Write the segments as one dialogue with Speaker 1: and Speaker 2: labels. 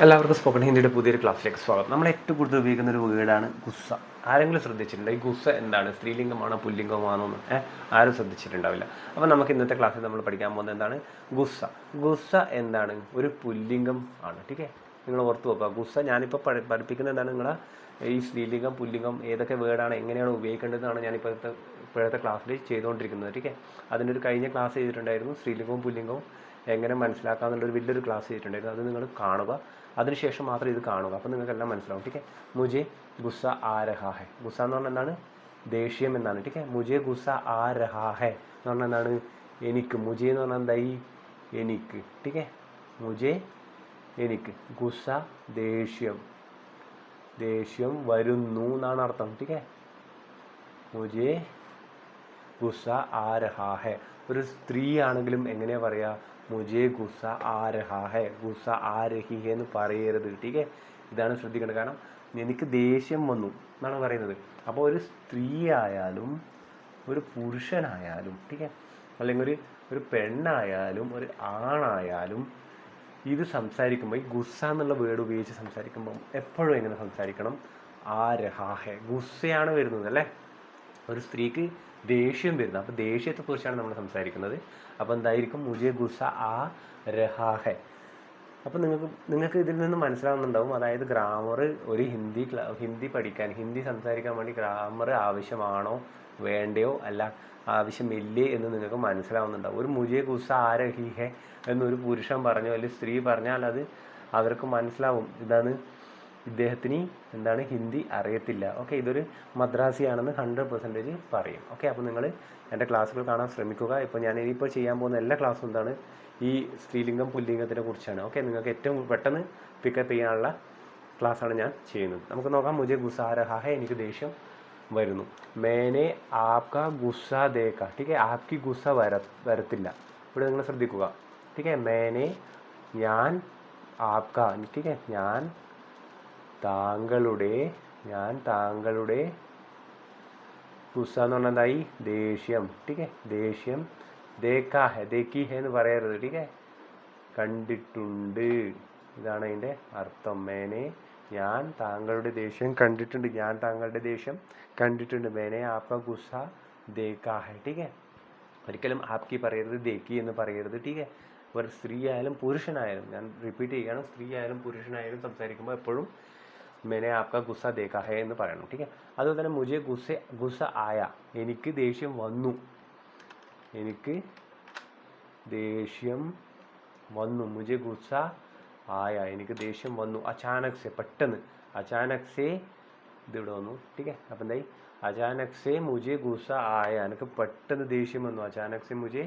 Speaker 1: എല്ലാവർക്കും സ്പോക്കൺ ഹിന്ദിയുടെ പുതിയൊരു ക്ലാസ്സിലേക്ക് സ്വാഗതം. നമ്മൾ ഏറ്റവും കൂടുതൽ ഉപയോഗിക്കുന്ന ഒരു വേർഡാണ് ഗുസ്സ. ആരെങ്കിലും ശ്രദ്ധിച്ചിട്ടുണ്ടോ ഈ ഗുസ്സ എന്താണ്, സ്ത്രീലിംഗമാണോ പുല്ലിംഗമാണോ എന്ന് ആരും ശ്രദ്ധിച്ചിട്ടുണ്ടാവില്ല. അപ്പോൾ നമുക്ക് ഇന്നത്തെ ക്ലാസ്സിൽ നമ്മൾ പഠിക്കാൻ പോകുന്നത് എന്താണ്, ഗുസ്സ. ഗുസ്സ എന്താണ്, ഒരു പുല്ലിംഗം ആണ്. ടീക്കേ, നിങ്ങൾ ഓർത്ത് വെക്കുക. ഗുസ്സ ഞാനിപ്പോൾ പഠിപ്പിക്കുന്നത് എന്താണ്, നിങ്ങളെ ഈ സ്ത്രീലിംഗം പുല്ലിംഗം ഏതൊക്കെ വേർഡാണ് എങ്ങനെയാണ് ഉപയോഗിക്കേണ്ടതെന്നാണ് ഞാൻ ഇപ്പോഴത്തെ ക്ലാസ്സിൽ ചെയ്തുകൊണ്ടിരിക്കുന്നത്. ടീക്കേ, അതിനൊരു കഴിഞ്ഞ ക്ലാസ് ചെയ്തിട്ടുണ്ടായിരുന്നു, സ്ത്രീലിംഗവും പുല്ലിംഗവും എങ്ങനെ മനസ്സിലാക്കാമെന്നുള്ളൊരു വലിയൊരു ക്ലാസ് ചെയ്തിട്ടുണ്ടായിരുന്നു. അത് നിങ്ങൾ കാണുക, അതിനുശേഷം മാത്രം ഇത് കാണുക, അപ്പോൾ നിങ്ങൾക്കെല്ലാം മനസ്സിലാവും. ടീക്കേ, മുജെ ഗുസ്സ ആ രഹാ ഹെ. ഗുസ്സ എന്ന് പറഞ്ഞാൽ എന്താണ്, ദേഷ്യം എന്നാണ്. ടീക്കേ, മുജെ ഗുസ്സ ആ രഹാ ഹെ എന്ന് പറഞ്ഞാൽ എന്താണ്, എനിക്ക്. മുജെ എന്ന് പറഞ്ഞാൽ എന്തായി, എനിക്ക്. ടീക്കേ, മുജെ എനിക്ക്. ഗുസ്സ ദേഷ്യം, ദേഷ്യം വരുന്നു എന്നാണ് അർത്ഥം. ടീക്കേ, മുജെ ഗുസ്സ ആ രഹാ ഹെ. ഒരു സ്ത്രീ ആണെങ്കിലും എങ്ങനെയാ പറയാ, മുജെ ഗുസ്സ ആ രഹാ ഹെ, ഗുസ്സ ആ രഹി ഹെ എന്ന് പറയരുത്. ടീക്കേ, ഇതാണ് ശ്രദ്ധിക്കേണ്ടത്. കാരണം എനിക്ക് ദേഷ്യം വന്നു എന്നാണ് പറയുന്നത്. അപ്പോൾ ഒരു സ്ത്രീ ആയാലും ഒരു പുരുഷനായാലും, ടീക്കേ, അല്ലെങ്കിൽ ഒരു പെണ്ണായാലും ഒരു ആണായാലും ഇത് സംസാരിക്കുമ്പോൾ ഈ ഗുസ്സ എന്നുള്ള വേർഡ് ഉപയോഗിച്ച് സംസാരിക്കുമ്പോൾ എപ്പോഴും എങ്ങനെ സംസാരിക്കണം, ആ രഹാ ഹെ. ഗുസ്സയാണ് വരുന്നത് അല്ലേ, ഒരു സ്ത്രീക്ക് ദേഷ്യം വരുന്നത്. അപ്പോൾ ദേഷ്യത്തെക്കുറിച്ചാണ് നമ്മൾ സംസാരിക്കുന്നത്. അപ്പോൾ എന്തായിരിക്കും, മുജെ ഗുസ്സ ആ രഹാ ഹെ. അപ്പോൾ നിങ്ങൾക്ക് ഇതിൽ നിന്ന് മനസ്സിലാവുന്നുണ്ടാവും, അതായത് ഗ്രാമർ ഒരു ഹിന്ദി പഠിക്കാൻ, ഹിന്ദി സംസാരിക്കാൻ വേണ്ടി ഗ്രാമർ ആവശ്യമാണോ വേണ്ടയോ അല്ല ആവശ്യമില്ലേ എന്ന് നിങ്ങൾക്ക് മനസ്സിലാവുന്നുണ്ടാവും. ഒരു മുജെ ഗുസ്സ ആ രഹി ഹെ എന്നൊരു പുരുഷൻ പറഞ്ഞോ അല്ലെങ്കിൽ സ്ത്രീ പറഞ്ഞാൽ അത് അവർക്ക് മനസ്സിലാവും, ഇതാണ് ഇദ്ദേഹത്തിന് എന്താണ് ഹിന്ദി അറിയത്തില്ല. ഓക്കെ, ഇതൊരു മദ്രാസിയാണെന്ന് 100% പറയും. ഓക്കെ, അപ്പോൾ നിങ്ങൾ എൻ്റെ ക്ലാസ്സുകൾ കാണാൻ ശ്രമിക്കുക. ഇപ്പോൾ ഞാൻ ഇനിയിപ്പോൾ ചെയ്യാൻ പോകുന്ന എല്ലാ ക്ലാസ്സും എന്താണ്, ഈ സ്ത്രീലിംഗം പുല്ലിംഗത്തിനെ കുറിച്ചാണ്. ഓക്കെ, നിങ്ങൾക്ക് ഏറ്റവും പെട്ടെന്ന് പിക്കപ്പ് ചെയ്യാനുള്ള ക്ലാസ്സാണ് ഞാൻ ചെയ്യുന്നത്. നമുക്ക് നോക്കാം. മുജെ ഗുസ്സ ആ രഹാ ഹെ, എനിക്ക് ദേഷ്യം വരുന്നു. മേനെ ആപ്കാ ഗുസ്സ ദേഖാ. ടീക്കേ, ആപ്കി ഗുസ്സ വരത്തില്ല. ഇവിടെ നിങ്ങൾ ശ്രദ്ധിക്കുക. ടീക്കേ, മേനെ ഞാൻ, ആപ്കാ ടീക്കേ ഞാൻ താങ്കളുടെ, ഗുസ്സ എന്ന് പറഞ്ഞാൽ എന്തായി, ദേഷ്യം. ടീക്കേ, ദേഷ്യം. ദേക്കാ ഹെ, ദേക്കി ഹെ എന്ന് പറയരുത്. ടീക്കേ, കണ്ടിട്ടുണ്ട്, ഇതാണ് അതിൻ്റെ അർത്ഥം. മേനെ ഞാൻ താങ്കളുടെ ദേഷ്യം കണ്ടിട്ടുണ്ട്, ഞാൻ താങ്കളുടെ ദേഷ്യം കണ്ടിട്ടുണ്ട്. മേനെ ആപ്കാ ഗുസ്സ ദേക്കാ ഹെ. ടീക്കേ, ഒരിക്കലും ആപ്കി പറയരുത്, ദേക്കി എന്ന് പറയരുത്. ടീക്കേ, ഒരു സ്ത്രീ ആയാലും പുരുഷനായാലും, ഞാൻ റിപ്പീറ്റ് ചെയ്യുകയാണ്, സ്ത്രീ ആയാലും പുരുഷനായാലും സംസാരിക്കുമ്പോൾ എപ്പോഴും മേനെ ആപ്കാ ഗുസ്സ ദേഖാ ഹെ എന്ന് പറയണം. ടീക്കേ, അതുപോലെ തന്നെ മുജെ ഗുസ്സ ആയ, എനിക്ക് ദേഷ്യം വന്നു, എനിക്ക് ദേഷ്യം വന്നു. മുജെ ഗുസ്സ ആയ, എനിക്ക് ദേഷ്യം വന്നു. അചാനക് സെ, പെട്ടെന്ന്. അചാനക് സെ, ഇതിവിടെ വന്നു. ടീക്കേ, അപ്പം എന്തായി, അചാനക് സെ മുജെ ഗുസ്സ ആയ, എനിക്ക് പെട്ടെന്ന് ദേഷ്യം വന്നു. അചാനക് സെ മുജെ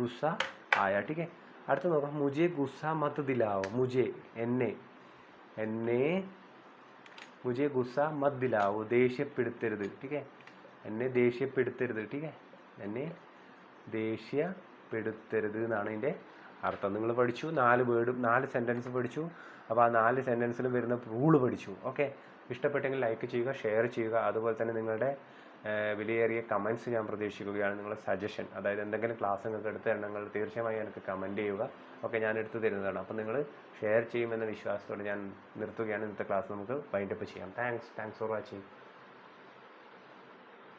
Speaker 1: ഗുസ്സ ആയ. ടീക്കേ, അടുത്ത് നോക്കാം. മുജെ ഗുസ്സ മത് ദിലാവോ. മുജെ എന്നെ, മുജെ ഗുസ്സ മത് ദിലാവോ, ദേഷ്യപ്പെടുത്തരുത്. ടീക്കേ, എന്നെ ദേഷ്യപ്പെടുത്തരുത്. ടീക്കേ, എന്നെ ദേഷ്യപ്പെടുത്തരുത് എന്നാണ് ഇതിൻ്റെ അർത്ഥം. നിങ്ങൾ പഠിച്ചു, 4 സെൻറ്റൻസ് പഠിച്ചു. അപ്പോൾ ആ 4 സെൻറ്റൻസിലും വരുന്ന റൂള് പഠിച്ചു. ഓക്കെ, ഇഷ്ടപ്പെട്ടെങ്കിൽ ലൈക്ക് ചെയ്യുക, ഷെയർ ചെയ്യുക. അതുപോലെ തന്നെ നിങ്ങളുടെ വിലയേറിയ കമൻറ്റ്സ് ഞാൻ പ്രതീക്ഷിക്കുകയാണ്. നിങ്ങളുടെ സജഷൻ, അതായത് എന്തെങ്കിലും ക്ലാസ് നിങ്ങൾക്ക് എടുത്ത് തരണമെങ്കിൽ തീർച്ചയായും എനിക്ക് കമൻറ്റ് ചെയ്യുക. ഓക്കെ, ഞാൻ എടുത്തു തരുന്നതാണ്. അപ്പോൾ നിങ്ങൾ ഷെയർ ചെയ്യുമെന്ന വിശ്വാസത്തോടെ ഞാൻ നിർത്തുകയാണ്. ഇന്നത്തെ ക്ലാസ് നമുക്ക് വൈൻഡപ്പ് ചെയ്യാം. Thanks for watching.